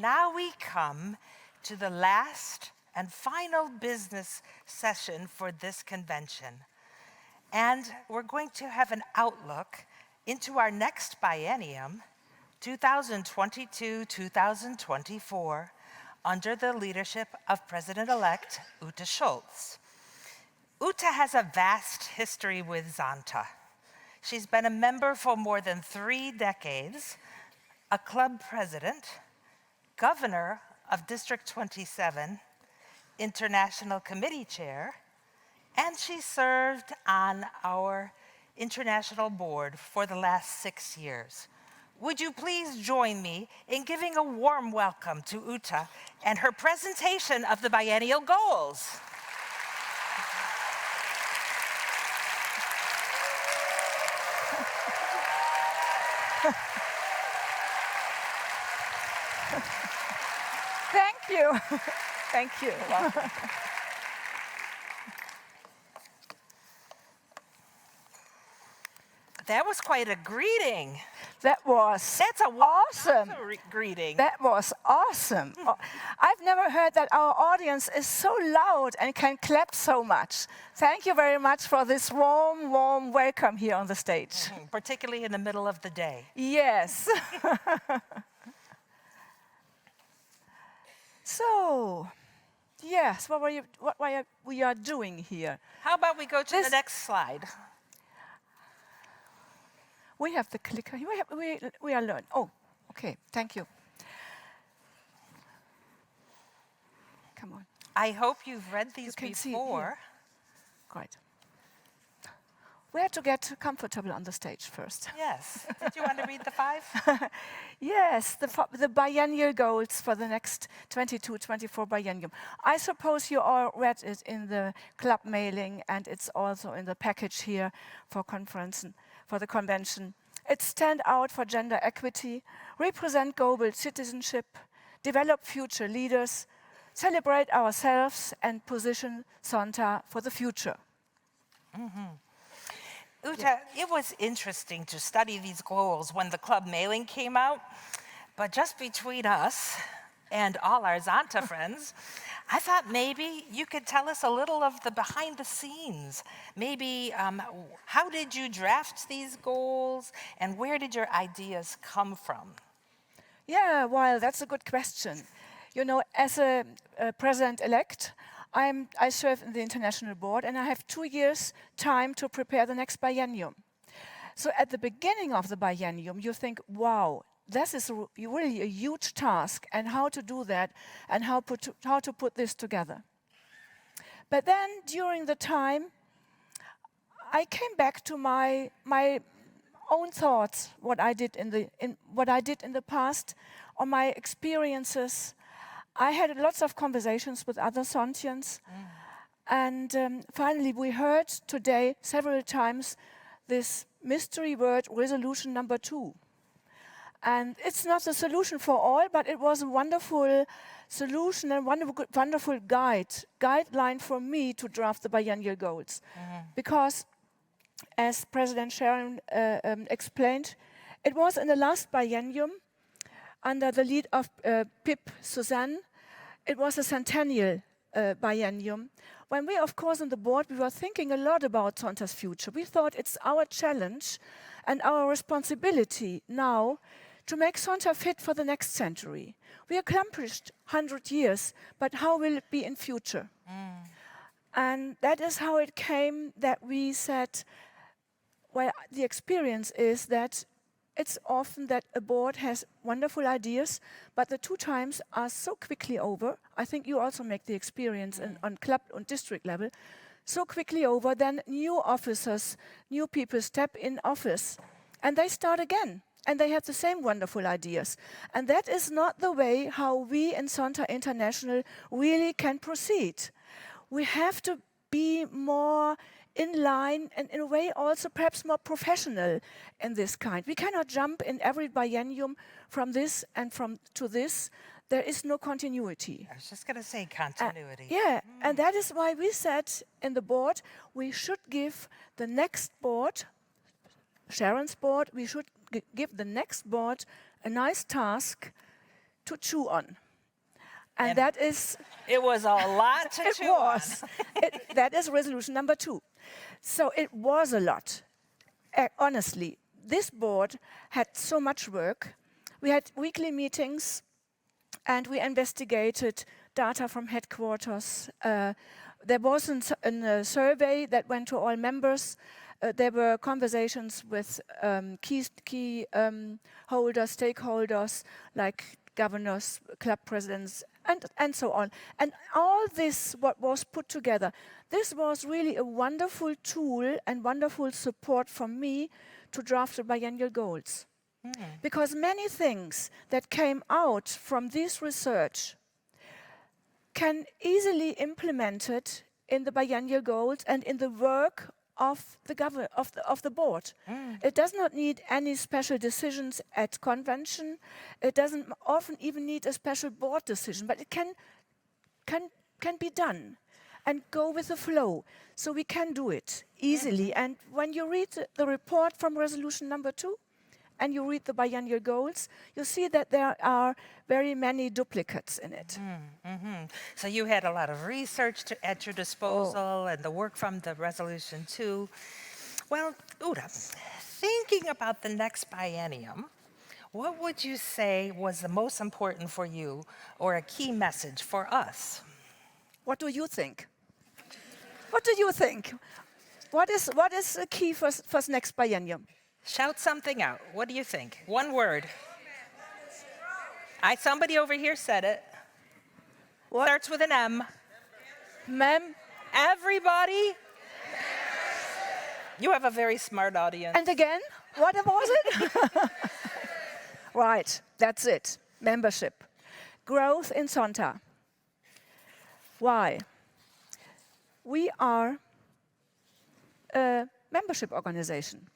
now we come to the last and final business session for this convention. And we're going to have an outlook into our next biennium, 2022-2024, under the leadership of President-elect Ute Scholz. Ute has a vast history with Zonta. She's been a member for more than 3 decades, a club president, governor of District 27, international committee chair, and she served on our international board for the last 6 years. Would you please join me in giving a warm welcome to Ute and her presentation of the biennial goals? Thank you. Thank you. Welcome. That was quite a greeting. That's awesome. Greeting. That was awesome. I've never heard that our audience is so loud and can clap so much. Thank you very much for this warm, warm welcome here on the stage. Particularly in the middle of the day. Yes. So, yes, what we are doing here? How about we go to the next slide? We have the clicker. We are learning. Oh, okay. Thank you. Come on. I hope you've read these before. Great. We have to get comfortable on the stage first. Yes. Did you want to read the 5? Yes, the biennial goals for the next 22-24 biennium. I suppose you all read it in the club mailing, and it's also in the package here for the convention. It stand out for gender equity, represent global citizenship, develop future leaders, celebrate ourselves, and position Zonta for the future. Ute, it was interesting to study these goals when the club mailing came out, but just between us and all our Zonta friends, I thought maybe you could tell us a little of the behind the scenes. Maybe how did you draft these goals and where did your ideas come from? Yeah, well, that's a good question. You know, as a president-elect, I serve in the international board and I have 2 years time to prepare the next biennium. So at the beginning of the biennium, you think, wow, this is really a huge task, and how to do that and how to put this together. But then during the time, I came back to my own thoughts, what I did in the past, or my experiences. I had lots of conversations with other Zontians, and finally we heard today several times this mystery word, resolution number 2. And it's not the solution for all, but it was a wonderful solution and wonderful guideline for me to draft the biennial goals. Because, as President Sharon explained, it was in the last biennium, under the lead of Pip Suzanne. It was a centennial biennium, when we, of course, on the board, we were thinking a lot about Zonta's future. We thought it's our challenge and our responsibility now to make Zonta fit for the next century. We accomplished 100 years, but how will it be in future? And that is how it came that we said, well, the experience is that it's often that a board has wonderful ideas, but the 2 times are so quickly over. I think you also make the experience on club and district level. So quickly over, then new officers, new people step in office, and they start again. And they have the same wonderful ideas. And that is not the way how we in Zonta International really can proceed. We have to be more in line and in a way also perhaps more professional in this kind. We cannot jump in every biennium from this and to this. There is no continuity. I was just going to say continuity. And that is why we said in the board, we should give the next board, Sharon's board, we should give the next board a nice task to chew on. And And that is, it was a lot to it chew on. was. That is resolution number 2. So it was a lot. Honestly, this board had so much work. We had weekly meetings and we investigated data from headquarters. There was a survey that went to all members. There were conversations with key holders, stakeholders, like governors, club presidents, and so on. And all this, what was put together, this was really a wonderful tool and wonderful support for me to draft the biennial goals. Because many things that came out from this research can easily implemented in the biennial goals and in the work of the board. It does not need any special decisions at convention. It doesn't often even need a special board decision, but it can be done and go with the flow. So we can do it easily. And when you read the report from resolution number 2, and you read the biennial goals, you see that there are very many duplicates in it. So you had a lot of research at your disposal and the work from the resolution too. Well, Uta, thinking about the next biennium, what would you say was the most important for you or a key message for us? What do you think? What do you think? What is the key for next biennium? Shout something out. What do you think? One word. Somebody over here said it. What? Starts with an M. Ma'am? Everybody? You have a very smart audience. And again, what was it? Right, that's it. Membership. Growth in Sonta. Why? We are a membership organization.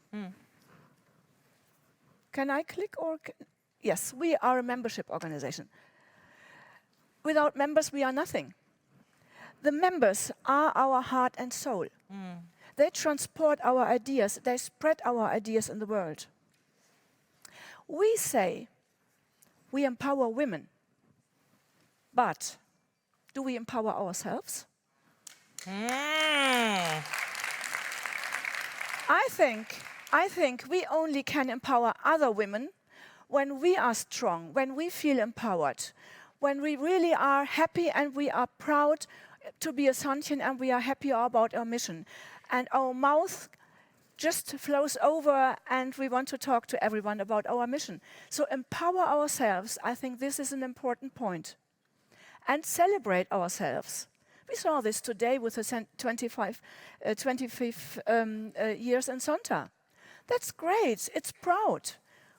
Can I click or? Yes, we are a membership organization. Without members, we are nothing. The members are our heart and soul. They transport our ideas, they spread our ideas in the world. We say we empower women, but do we empower ourselves? I think we only can empower other women when we are strong, when we feel empowered, when we really are happy and we are proud to be a Sontian and we are happy about our mission. And our mouth just flows over and we want to talk to everyone about our mission. So empower ourselves, I think this is an important point. And celebrate ourselves. We saw this today with the 25th years in Sonta. That's great. It's proud.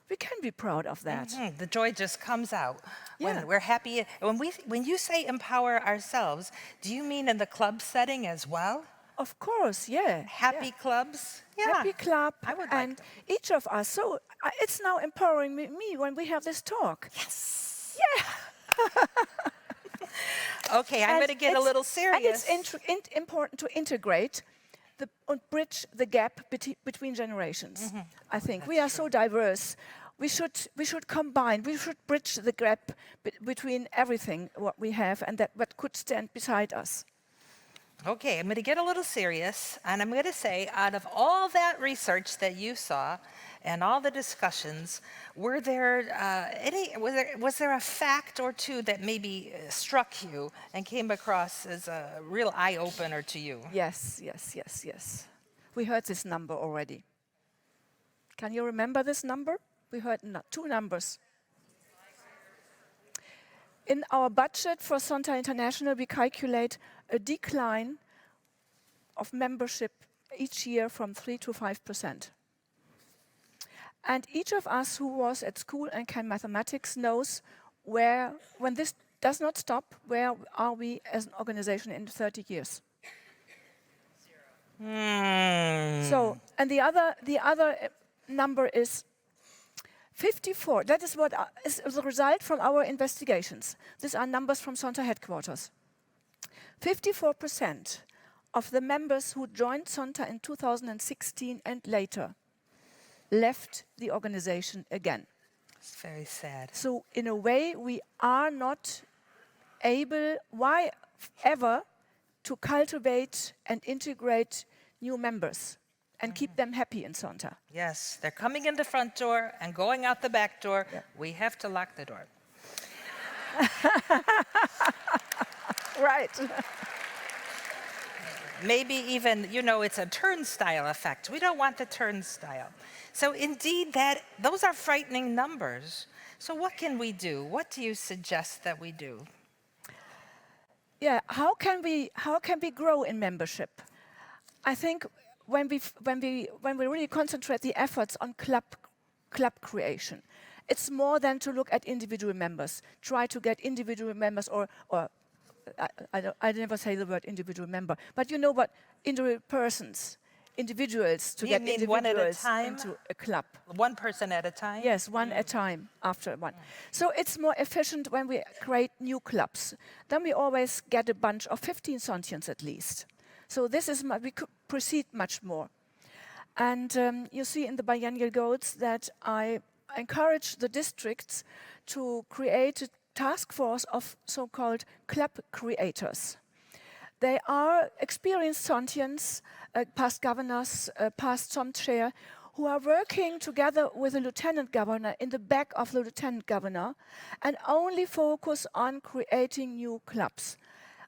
We can be proud of that. The joy just comes out when Yeah. we're happy. When you say empower ourselves, do you mean in the club setting as well? Of course, yeah. Happy clubs? Yeah. Happy club. I would like and that. each of us. So it's now empowering me when we have this talk. Yes. Yeah. Okay, I'm going to get a little serious. And it's important to integrate and bridge the gap between generations. I think we are so diverse. We should combine. We should bridge the gap between everything what we have and that what could stand beside us. Okay, I'm going to get a little serious, and I'm going to say, out of all that research that you saw and all the discussions, was there a fact or two that maybe struck you and came across as a real eye-opener to you? Yes. We heard this number already. Can you remember this number? We heard 2 numbers. In our budget for Sonta International, we calculate a decline of membership each year from 3 to 5%. And each of us who was at school and can mathematics knows when this does not stop, where are we as an organization in 30 years? So, and the other number is 54. That is what is the result from our investigations. These are numbers from Sonta headquarters. 54% of the members who joined Sonta in 2016 and later left the organization again. It's very sad. So in a way, we are not able, why ever, to cultivate and integrate new members and keep them happy in Sonta. Yes, they're coming in the front door and going out the back door. Yeah. We have to lock the door. Right. Maybe even, you know, it's a turnstile effect. We don't want the turnstile. So indeed, those are frightening numbers. So what can we do? What do you suggest that we do? Yeah, how can we grow in membership? I think when we really concentrate the efforts on club creation, it's more than to look at individual members. Try to get individual members, or I never say the word individual member, but you know what, individual persons, individuals, to You get mean one at a individuals time? into a club. One person at a time? Yes, one at a time, after one. So it's more efficient when we create new clubs. Then we always get a bunch of 15 Sontians at least. So this is, we could proceed much more. And you see in the biennial goals that I encourage the districts to create a task force of so-called club creators. They are experienced Sontians, past governors, past Som chair, who are working together with the lieutenant governor in the back of the lieutenant governor and only focus on creating new clubs.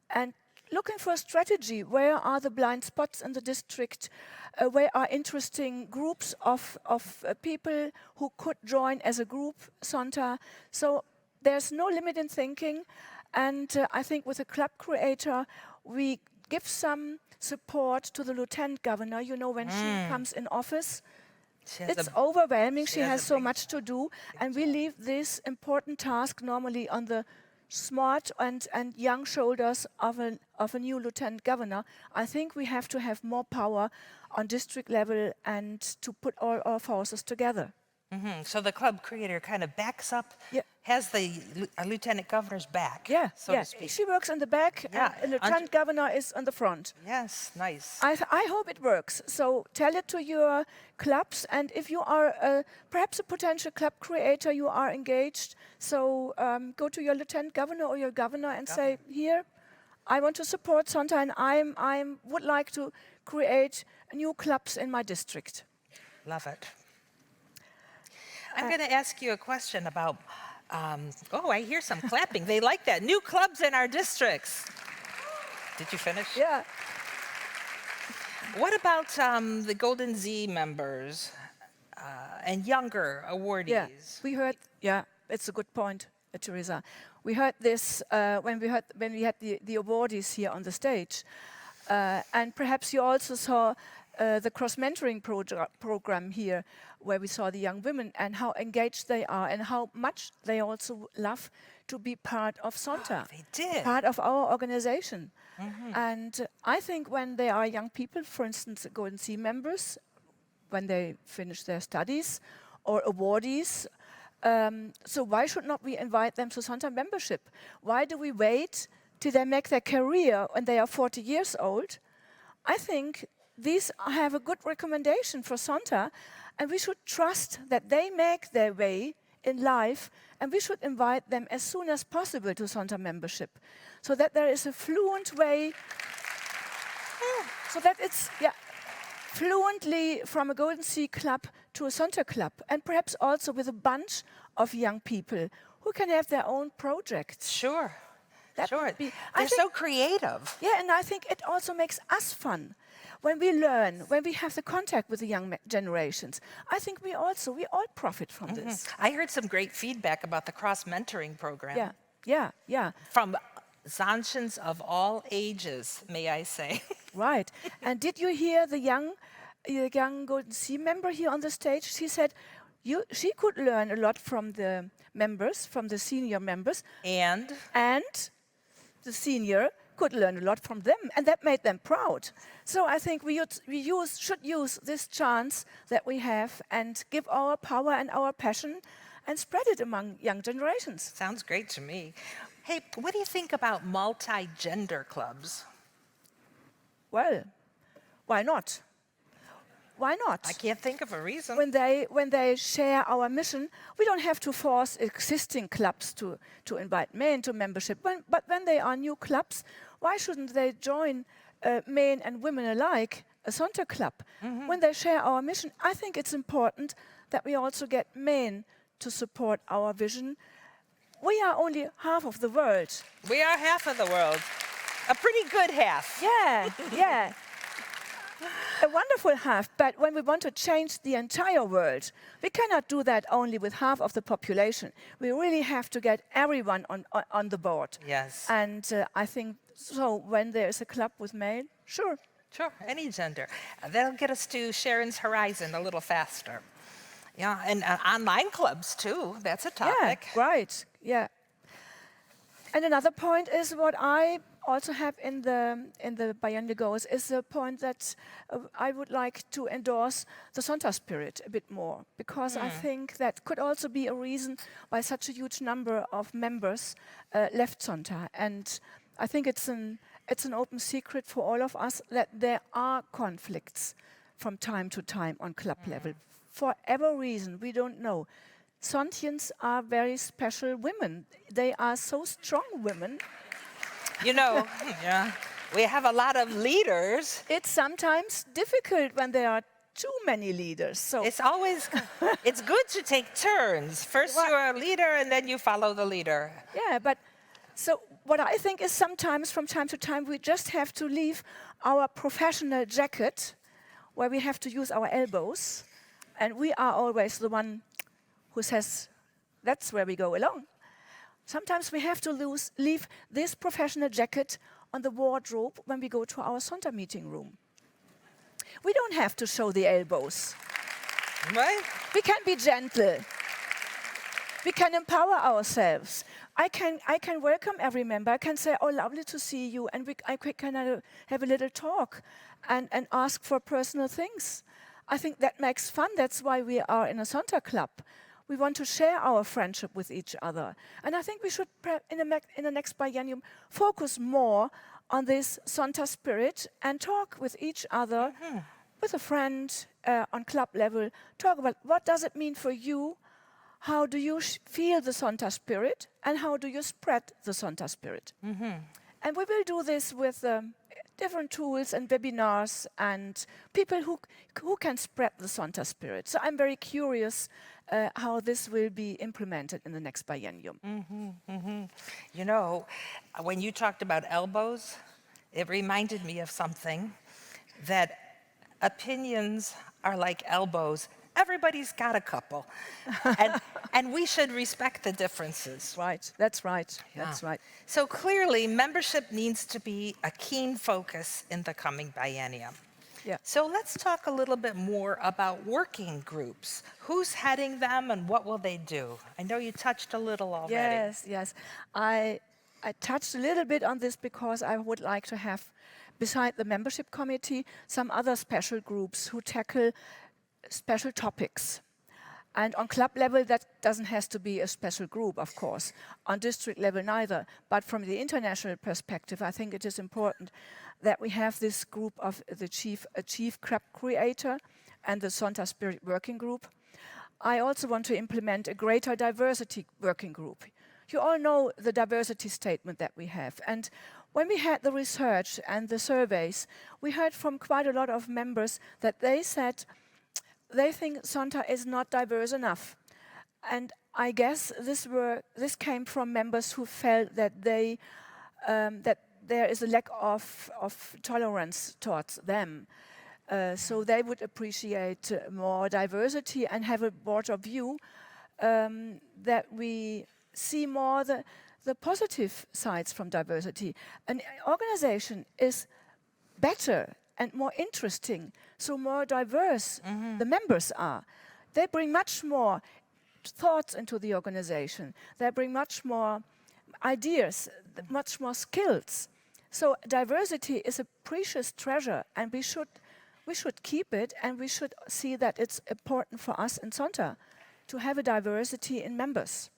And looking for a strategy, where are the blind spots in the district, where are interesting groups of people who could join as a group, Sonta. So there's no limit in thinking, and I think with a club creator, we give some support to the lieutenant governor. You know, when she comes in office, it's overwhelming. She has so much to do, and we leave this important task normally on the smart and young shoulders of a new lieutenant governor. I think we have to have more power on district level and to put all our forces together. So the club creator kind of backs up, Yeah. has the lieutenant governor's back, Yeah, so yeah. to speak. She works in the back, Yeah, and the lieutenant governor is on the front. Yes, nice. I hope it works. So tell it to your clubs, and if you are perhaps a potential club creator, you are engaged, so go to your lieutenant governor or your governor and say, here, I want to support Sonta, and I would like to create new clubs in my district. Love it. I'm going to ask you a question about, I hear some clapping. They like that. New clubs in our districts. Did you finish? Yeah. What about the Golden Z members and younger awardees? Yeah, we heard. Yeah, it's a good point, Teresa. We heard this when we had the awardees here on the stage, and perhaps you also saw the cross-mentoring program here, where we saw the young women and how engaged they are and how much they also love to be part of Sonta, They did. part of our organization. And I think when they are young people, for instance, Golden Sea members, when they finish their studies, or awardees, so why should not we invite them to Sonta membership? Why do we wait till they make their career when they are 40 years old? I think these have a good recommendation for Sonta, and we should trust that they make their way in life, and we should invite them as soon as possible to Sonta membership, so that there is a fluent way, so that it's fluently from a Golden Sea club to a Sonta club, and perhaps also with a bunch of young people who can have their own projects. Sure. That Sure. would be- They're so creative. Yeah, and I think it also makes us fun. When we learn, when we have the contact with the young generations, I think we all profit from this. I heard some great feedback about the cross-mentoring program. Yeah. From Zantians of all ages, may I say. Right. And did you hear the young Golden Sea member here on the stage? She said she could learn a lot from the members, from the senior members. And The senior could learn a lot from them, and that made them proud. So I think we should use this chance that we have and give our power and our passion and spread it among young generations. sounds great to me. Hey, what do you think about multi-gender clubs? Well, why not? why not? I can't think of a reason. When they share our mission, we don't have to force existing clubs to invite men to membership. But when they are new clubs, why shouldn't they join men and women alike, a Sonntag club? When they share our mission, I think it's important that we also get men to support our vision. We are only half of the world. We are half of the world. A pretty good half. Yeah, yeah. A wonderful half, but when we want to change the entire world, we cannot do that only with half of the population. We really have to get everyone on the board. Yes. And I think, so when there is a club with men, sure. Sure, any gender. That'll get us to Sharon's horizon a little faster. Yeah, and online clubs too, that's a topic. Yeah, right, yeah. And another point is what I also have in the biennial goals is the point that I would like to endorse the Sonntag spirit a bit more, because I think that could also be a reason why such a huge number of members left Sonntag. And I think it's an open secret for all of us that there are conflicts from time to time on club level. For whatever reason, we don't know. Sontians are very special women. They are so strong women. You know, yeah, we have a lot of leaders. It's sometimes difficult when there are too many leaders. So It's always, it's good to take turns. First Well- you're a leader and then you follow the leader. yeah, but so what I think is sometimes from time to time we just have to leave our professional jacket where we have to use our elbows, and we are always the one who says that's where we go along. Sometimes we have to leave this professional jacket on the wardrobe when we go to our Sonntag meeting room. We don't have to show the elbows. Right? We can be gentle. We can empower ourselves. I can welcome every member. I can say, oh, lovely to see you. And I can have a little talk and ask for personal things. I think that makes fun. That's why we are in a Sonntag club. We want to share our friendship with each other. And I think we should, in the next biennium, focus more on this Sonntag spirit and talk with each other, with a friend on club level, talk about what does it mean for you, how do you feel the Sonntag spirit, and how do you spread the Sonntag spirit. And we will do this with different tools and webinars and people who can spread the Sonntag spirit. So I'm very curious how this will be implemented in the next biennium. You know, when you talked about elbows, it reminded me of something, that opinions are like elbows. Everybody's got a couple. and we should respect the differences. Right, that's right, Yeah. that's right. So clearly, membership needs to be a keen focus in the coming biennium. Yeah. So let's talk a little bit more about working groups. Who's heading them and what will they do? I know you touched a little already. Yes, yes. I touched a little bit on this because I would like to have, beside the membership committee, some other special groups who tackle special topics. And on club level, that doesn't have to be a special group, of course. On district level, neither. But from the international perspective, I think it is important that we have this group of the chief club creator and the Sonntag Spirit Working Group. I also want to implement a greater diversity working group. You all know the diversity statement that we have. And when we had the research and the surveys, we heard from quite a lot of members that they said they think Sonntag is not diverse enough. And I guess this came from members who felt that that there is a lack of tolerance towards them. So they would appreciate more diversity and have a broader view, that we see more the positive sides from diversity. An organization is better and more interesting, so more diverse the members are. They bring much more thoughts into the organization. They bring much more ideas, much more skills. So diversity is a precious treasure, and we should keep it, and we should see that it's important for us in Sonntag to have a diversity in members.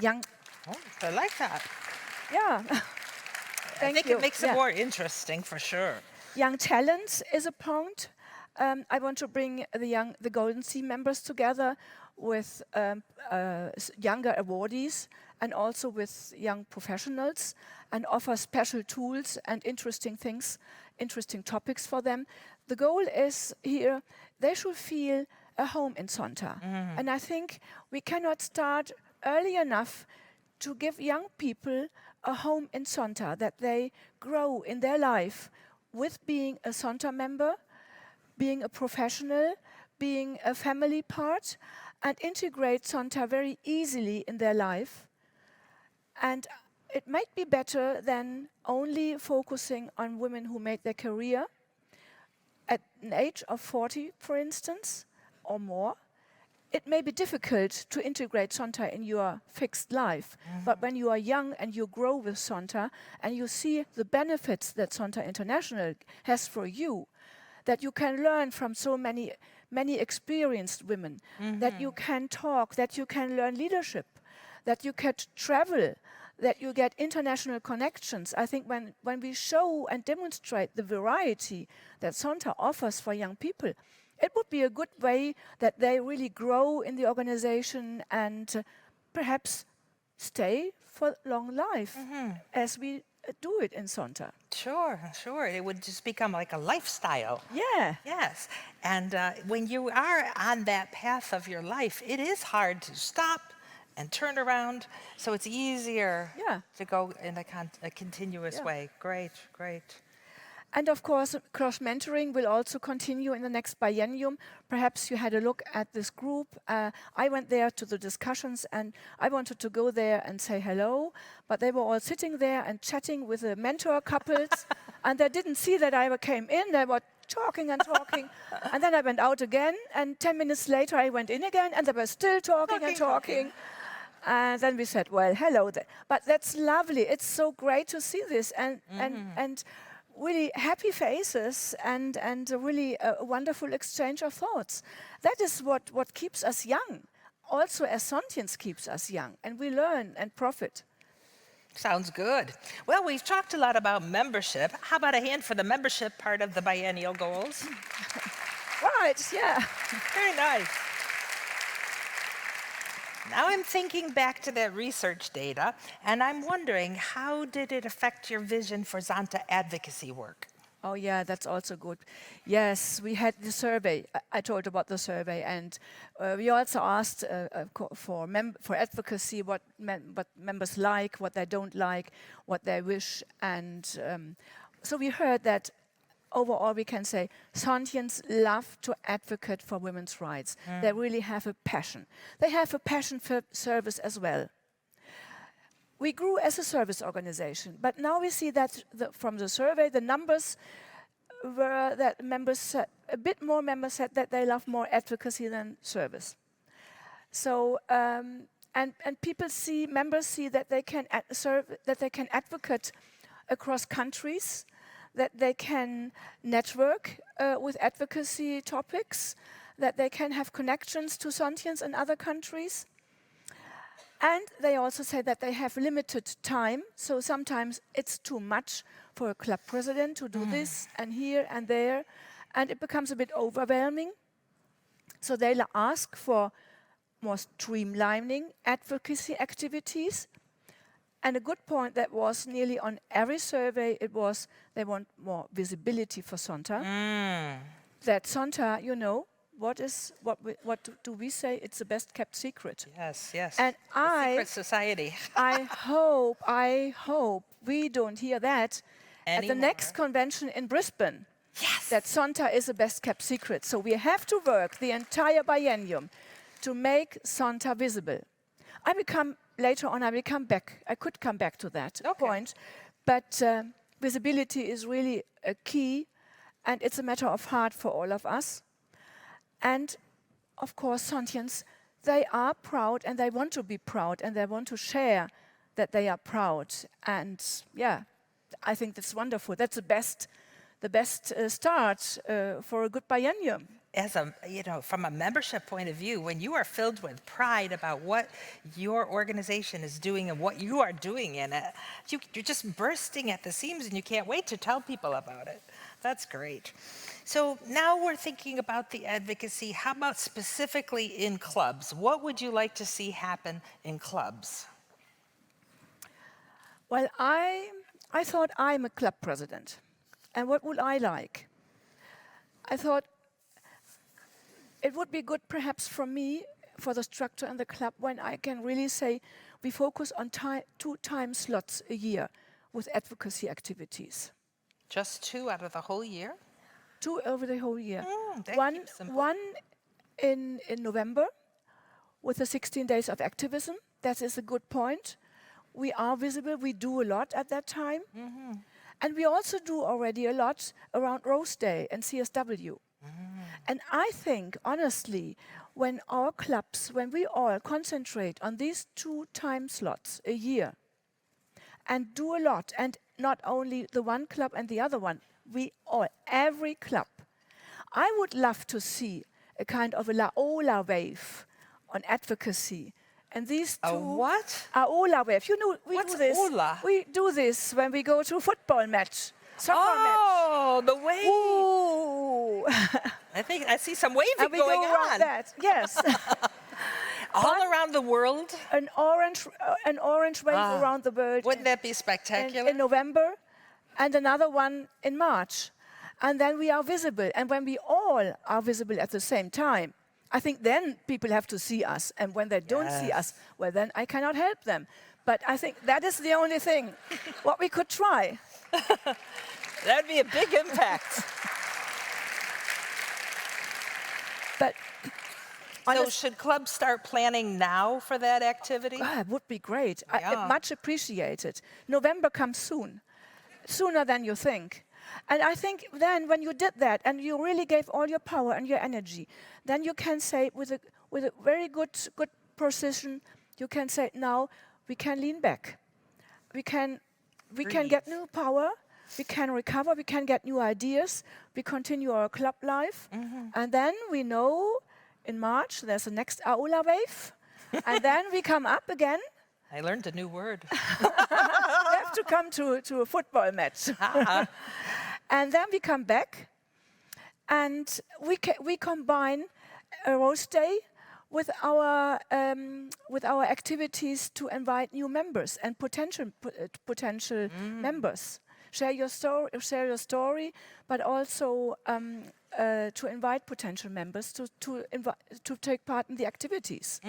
Oh, I like that. Yeah. I think you. it makes it more interesting for sure. Young talents is a point. I want to bring the Golden Sea members together with younger awardees and also with young professionals and offer special tools and interesting things, interesting topics for them. The goal is here, they should feel a home in Sonta. And I think we cannot start early enough to give young people a home in Sonta, that they grow in their life with being a Sonta member, being a professional, being a family part, and integrate Sonta very easily in their life. And it might be better than only focusing on women who made their career at an age of 40, for instance, or more. It may be difficult to integrate Sonta in your fixed life, but when you are young and you grow with Sonta and you see the benefits that Sonta International has for you, that you can learn from so many experienced women, that you can talk, that you can learn leadership, that you can travel, that you get international connections. I think when we show and demonstrate the variety that Sonta offers for young people, it would be a good way that they really grow in the organization and perhaps stay for long life as we do it in Sonta. Sure, sure. It would just become like a lifestyle. Yeah. Yes. And when you are on that path of your life, it is hard to stop and turn around. So it's easier to go in a continuous way. Great, great. And of course, cross-mentoring will also continue in the next biennium. Perhaps you had a look at this group. I went there to the discussions and I wanted to go there and say hello, but they were all sitting there and chatting with the mentor couples and they didn't see that I came in. They were talking and talking. And then I went out again and 10 minutes later I went in again and they were still talking and talking. And then we said, well, hello there. But that's lovely. It's so great to see this and really happy faces and really a wonderful exchange of thoughts. That is what keeps us young. Also as Sontians keeps us young and we learn and profit. Sounds good. Well, we've talked a lot about membership. How about a hand for the membership part of the biennial goals? Right, yeah. Very nice. Now I'm thinking back to that research data, and I'm wondering, how did it affect your vision for Sonta advocacy work? Oh yeah, that's also good. Yes, we had the survey. I told about the survey, and we also asked for advocacy what members like, what they don't like, what they wish, and so we heard that overall we can say Sontians love to advocate for women's rights. They really have a passion. They have a passion for service as well. We grew as a service organization, but now we see that from the survey, the numbers were that members said, a bit more members said that they love more advocacy than service. So, and people see, members see that they can advocate across countries, that they can network with advocacy topics, that they can have connections to Sontians in other countries. And they also say that they have limited time, so sometimes it's too much for a club president to do this and here and there, and it becomes a bit overwhelming. So they ask for more streamlining advocacy activities. And a good point that was nearly on every survey, it was they want more visibility for Sonta. That Sonta, you know, what do we say? It's the best kept secret. Yes, yes. And secret society. I hope we don't hear that at the next convention in Brisbane. Yes. That Sonta is the best kept secret. So we have to work the entire biennium to make Sonta visible. Later on, I could come back to that point, but visibility is really a key, and it's a matter of heart for all of us. And of course, Sontians, they are proud, and they want to be proud, and they want to share that they are proud. And yeah, I think that's wonderful. That's the best start for a good biennium. As from a membership point of view, when you are filled with pride about what your organization is doing and what you are doing in it, you're just bursting at the seams and you can't wait to tell people about it. That's great. So now we're thinking about the advocacy. How about specifically in clubs? What would you like to see happen in clubs? Well, I thought I'm a club president. And what would I like? I thought it would be good perhaps for me, for the structure in the club, when I can really say we focus on 2 time slots a year with advocacy activities. Just 2 out of the whole year? 2 over the whole year. That One, keeps simple. one in November with the 16 days of activism. That is a good point. We are visible, we do a lot at that time. And we also do already a lot around Rose Day and CSW. And I think, honestly, when our clubs, when we all concentrate on these 2 time slots a year and do a lot, and not only the one club and the other one, we all, every club, I would love to see a kind of a Laola wave on advocacy. And these two... A what? Aola wave. You know, we What's do this. Ola? We do this when we go to a football match, soccer Oh, the match. wave. Ooh. I think I see some waving And we going go around on. that. Yes. All around the world. an orange wave around the world. Wouldn't that be spectacular? in November, and another one in March. And then we are visible. And when we all are visible at the same time, I think then people have to see us. And when they don't see us, well, then I cannot help them. But I think that is the only thing what we could try. That would be a big impact. But So should clubs start planning now for that activity? it would be great. Yeah. Much appreciated. November comes soon, sooner than you think. And I think then when you did that and you really gave all your power and your energy, then you can say with a very good precision, you can say now we can lean back. We can get new power, we can recover, we can get new ideas, we continue our club life, and then we know in March there's the next Aula wave, and then we come up again. I learned a new word. We have to come to a football match. And then we come back, and we combine a Rose Day with our activities to invite new members and potential members. Share your story, but also to invite potential members to take part in the activities.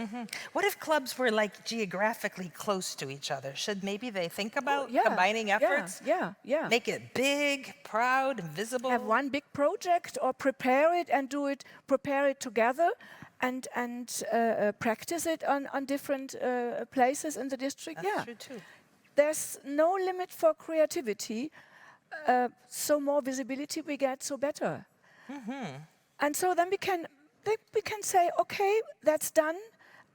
What if clubs were like geographically close to each other? Should maybe they think about Yeah, combining efforts? Yeah. Make it big, proud, and visible? Have one big project or prepare it together and practice it on different places in the district. That's true too. There's no limit for creativity. So more visibility we get, so better. And so then we can say, okay, that's done,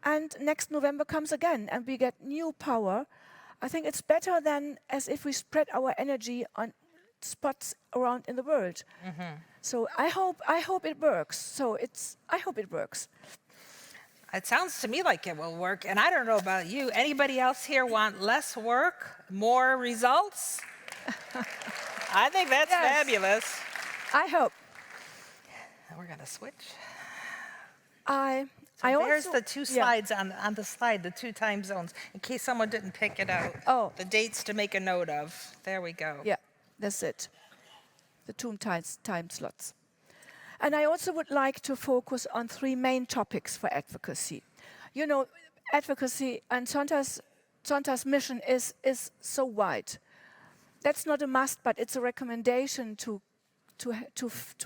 and next November comes again, and we get new power. I think it's better than as if we spread our energy on spots around in the world. So I hope it works. I hope it works. It sounds to me like it will work, and I don't know about you. Anybody else here want less work, more results? I think that's fabulous. I hope. And we're gonna switch. There's the 2 slides on the slide, the 2 time zones, in case someone didn't pick it out. Oh. The dates to make a note of. There we go. Yeah, that's it. The 2 time slots. And I also would like to focus on 3 main topics for advocacy. You know, advocacy and Zonta's mission is so wide. That's not a must, but it's a recommendation to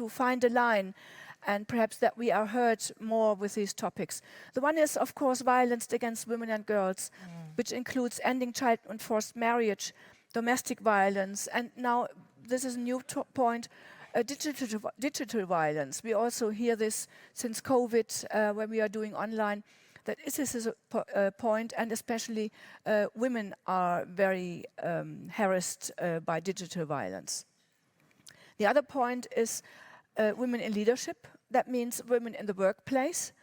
find a line, and perhaps that we are heard more with these topics. The one is, of course, violence against women and girls, which includes ending child and forced marriage, domestic violence, and now this is a new point, digital violence. We also hear this since COVID, when we are doing online, that this is a point, and especially women are very harassed by digital violence. The other point is women in leadership. That means women in the workplace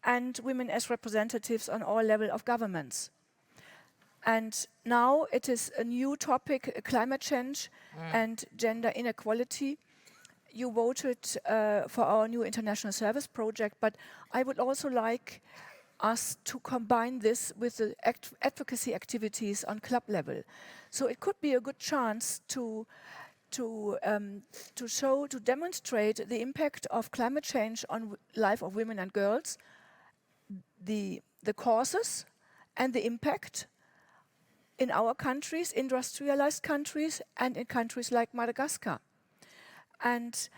and women as representatives on all levels of governments. And now it is a new topic, climate change and gender inequality. you voted for our new international service project, but I would also like us to combine this with the advocacy activities on club level. So it could be a good chance to demonstrate the impact of climate change on life of women and girls, the causes and the impact in our countries, industrialized countries, and in countries like Madagascar. And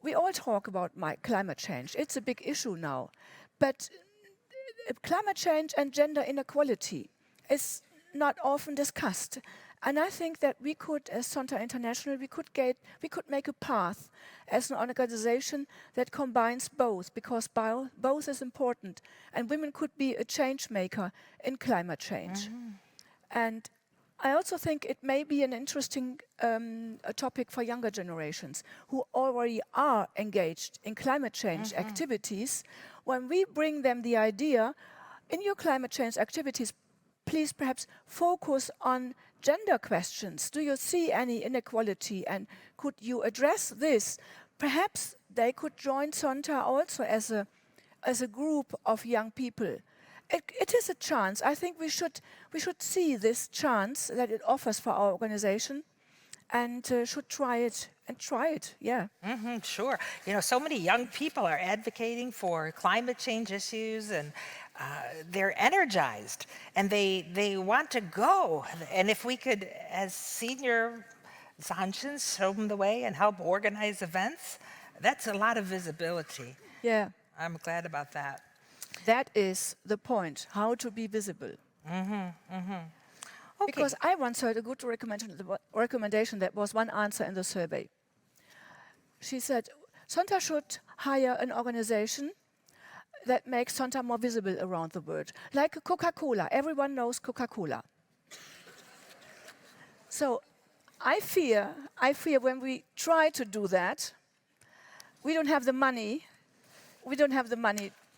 we all talk about climate change. It's a big issue now. But climate change and gender inequality is not often discussed. And I think that we could, as Sonta International, we could make a path as an organization that combines both, because both is important. And women could be a change maker in climate change. And I also think it may be an interesting a topic for younger generations who already are engaged in climate change activities. When we bring them the idea, in your climate change activities, please perhaps focus on gender questions. Do you see any inequality, and could you address this? Perhaps they could join Sonta also as a group of young people. It is a chance. I think we should see this chance that it offers for our organization, and should try it. Yeah. Sure. You know, so many young people are advocating for climate change issues, and they're energized, and they want to go. And if we could, as senior Zanchans, show them the way and help organize events, that's a lot of visibility. Yeah. I'm glad about that. That is the point, how to be visible. Okay. Because I once heard a good recommendation that was one answer in the survey. She said, Sonta should hire an organization that makes Sonta more visible around the world. Like Coca-Cola, everyone knows Coca-Cola. So I fear when we try to do that, we don't have the money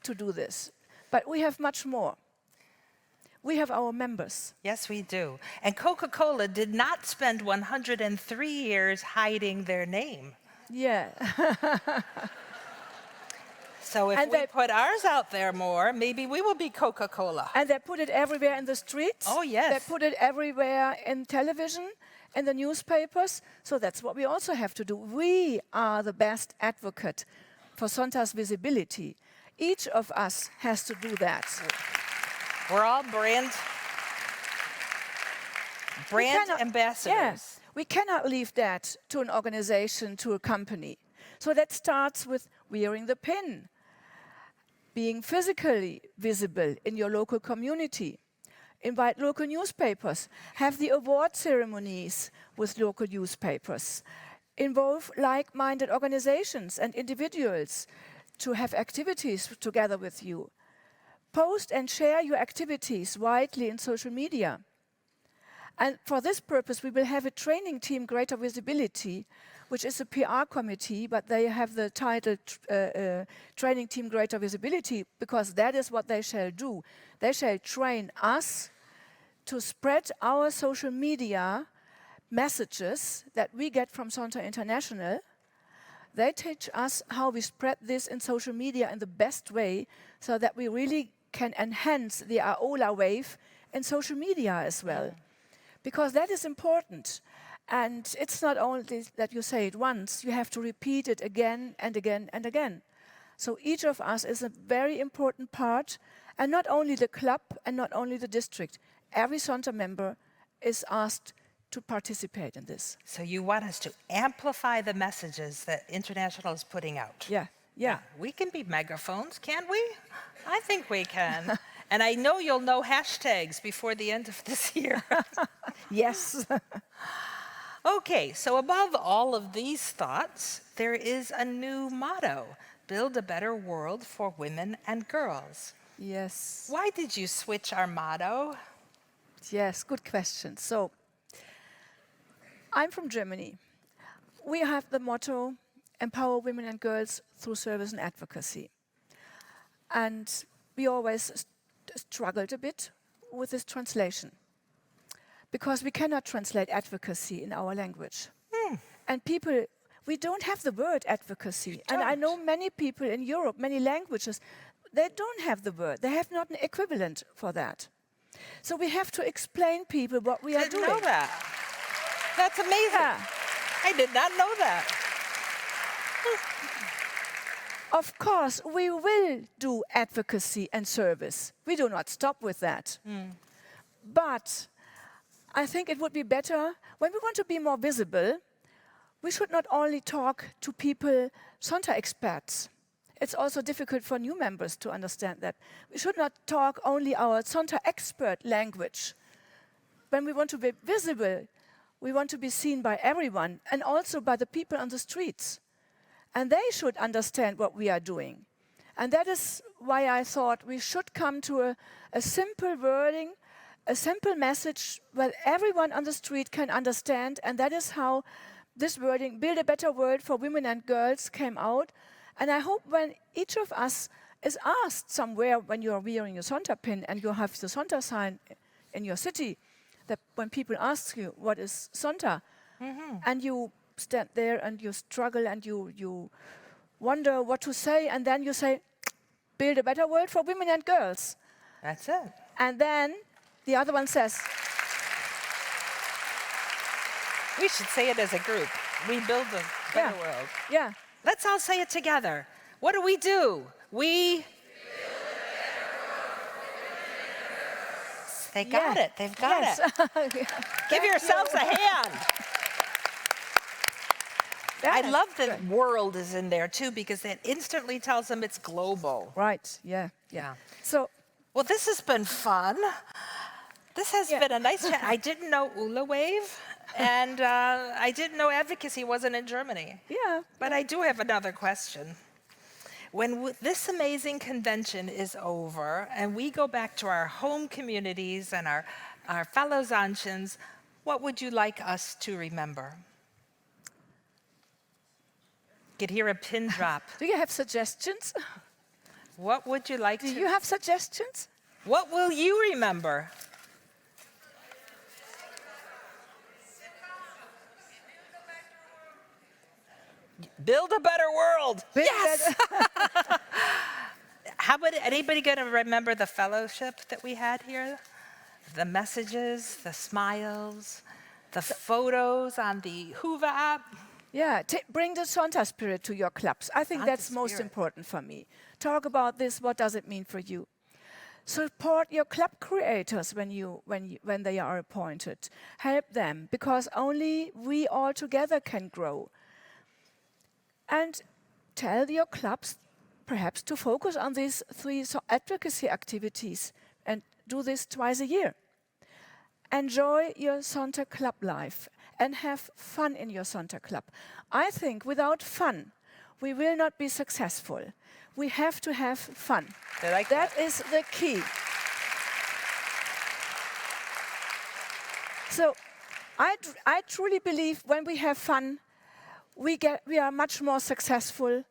to do this. But we have much more. We have our members. Yes, we do. And Coca-Cola did not spend 103 years hiding their name. Yeah. So if we put ours out there more, maybe we will be Coca-Cola. And they put it everywhere in the streets. Oh, yes. They put it everywhere in television, in the newspapers. So that's what we also have to do. We are the best advocate for Sonta's visibility. Each of us has to do that. We're all brand ambassadors. Yeah, we cannot leave that to an organization, to a company. So that starts with wearing the pin, being physically visible in your local community. Invite local newspapers, have the award ceremonies with local newspapers. Involve like-minded organizations and individuals to have activities together with you. Post and share your activities widely in social media. And for this purpose, we will have a training team, Greater Visibility, which is a PR committee, but they have the title Training Team Greater Visibility, because that is what they shall do. They shall train us to spread our social media messages that we get from Sonta International. They teach us how we spread this in social media in the best way, so that we really can enhance the Aola wave in social media as well. Because that is important. And it's not only that you say it once, you have to repeat it again and again and again. So each of us is a very important part, and not only the club and not only the district. Every Sonta member is asked to participate in this. So you want us to amplify the messages that International is putting out. Yeah. We can be megaphones, can't we? I think we can. And I know you'll know hashtags before the end of this year. Yes. Okay, so above all of these thoughts, there is a new motto: build a better world for women and girls. Yes. Why did you switch our motto? Yes, good question. So, I'm from Germany. We have the motto, empower women and girls through service and advocacy. And we always struggled a bit with this translation, because we cannot translate advocacy in our language. And people, we don't have the word advocacy. And I don't. know many people in Europe, many languages, they don't have the word. They have not an equivalent for that. So we have to explain people what we are Didn't doing. know that. That's amazing. Yeah. I did not know that. Of course, we will do advocacy and service. We do not stop with that. But I think it would be better, when we want to be more visible, we should not only talk to people, Sonta experts. It's also difficult for new members to understand that. We should not talk only our Sonta expert language. When we want to be visible, we want to be seen by everyone and also by the people on the streets. And they should understand what we are doing. And that is why I thought we should come to a simple wording, a simple message that everyone on the street can understand. And that is how this wording, Build a Better World for Women and Girls, came out. And I hope when each of us is asked somewhere when you are wearing your Sonta pin and you have the Sonta sign in your city, that when people ask you, what is Sonta? And you stand there and you struggle and you wonder what to say, and then you say, build a better world for women and girls. That's it. And then the other one says, We should say it as a group. We build a better world. Yeah. Let's all say it together. What do? We They got Yeah. it. They've got Yes. it. Give yourselves a hand. I Yeah. love that world is in there too, because it instantly tells them it's global. Right, yeah. Yeah. So, Well, this has been fun. This has Yeah. been a nice chat. I didn't know Ula Wave, and I didn't know advocacy wasn't in Germany. yeah. But I do have another question. When this amazing convention is over and we go back to our home communities and our fellow Zantians, what would you like us to remember? Could hear a pin drop. Do you have suggestions? What would you like Do to? you have suggestions? What will you remember? Build a better world. Yes. How about anybody going to remember the fellowship that we had here? The messages, the smiles, the photos on the Hoover app. Yeah, bring the Sonta spirit to your clubs. I think Sonta that's most spirit. important for me. Talk about this. What does it mean for you? Support your club creators when they are appointed. Help them, because only we all together can grow. And tell your clubs perhaps to focus on these 3 advocacy activities and do this twice a year. Enjoy your Sonta club life and have fun in your Sonta club. I think without fun, we will not be successful. We have to have fun. I like That is the key. So I truly believe when we have fun, we are much more successful,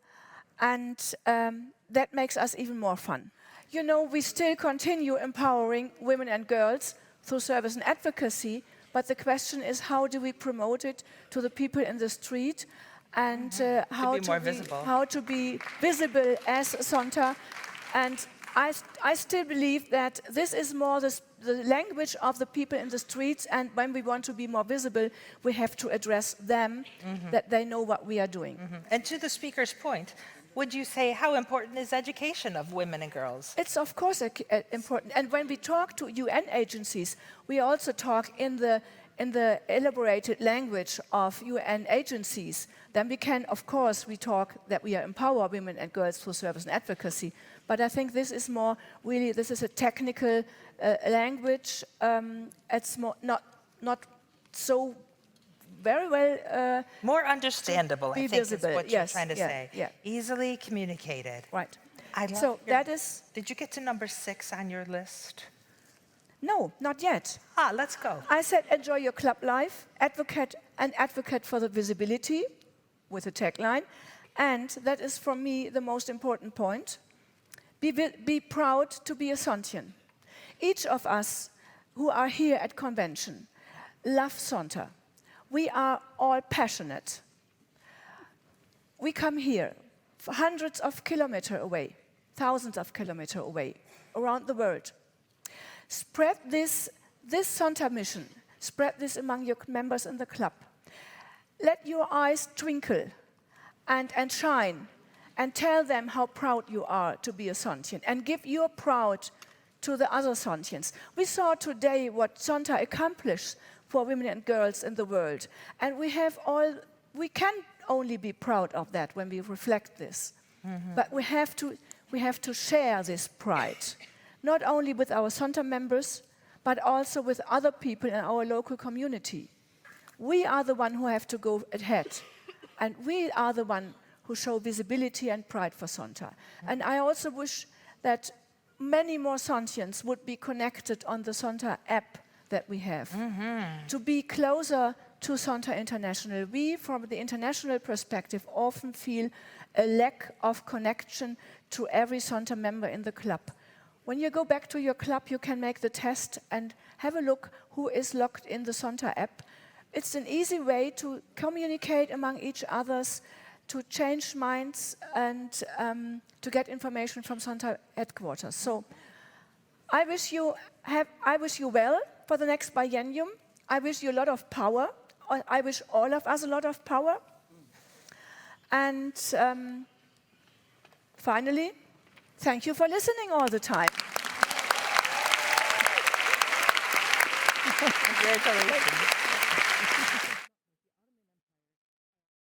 and that makes us even more fun. You know, we still continue empowering women and girls through service and advocacy, but the question is, how do we promote it to the people in the street, and how to be visible as Sonta. And I still believe that this is more the language of the people in the streets, and when we want to be more visible, we have to address them, that they know what we are doing. And to the speaker's point, would you say how important is education of women and girls? It's of course important. And when we talk to UN agencies, we also talk in the elaborated language of UN agencies. Then we can, of course, we talk that we empower women and girls through service and advocacy. But I think this is more really, this is a technical language. It's more not so very well. More understandable, I think, visible. is what Yes, you're trying to yeah, say. yeah. Easily communicated. Right. I love So your- that is, Did you get to number 6 on your list? no, not yet. Let's go. I said enjoy your club life, advocate for the visibility with a tagline, and that is for me the most important point. Be proud to be a Sontian. Each of us who are here at convention love Sonta. We are all passionate. we come here, hundreds of kilometers away, thousands of kilometers away, around the world. Spread this Sonntag mission, spread this among your members in the club. Let your eyes twinkle and shine, and tell them how proud you are to be a Sontian, and give your proud to the other Sontians. We saw today what Sonntag accomplished for women and girls in the world, and we can only be proud of that when we reflect this. But we have to share this pride, not only with our Sonntag members, but also with other people in our local community. We are the one who have to go ahead, and we are the one who show visibility and pride for Sonntag. And I also wish that many more Sontians would be connected on the Sonntag app that we have, to be closer to Sonntag International. We, from the international perspective, often feel a lack of connection to every Sonntag member in the club. When you go back to your club, you can make the test and have a look who is logged in the Sonntag app. It's an easy way to communicate among each others, to change minds, and to get information from Sonntag headquarters. So I wish you well for the next biennium. I wish you a lot of power. I wish all of us a lot of power. And finally, thank you for listening all the time. Congratulations.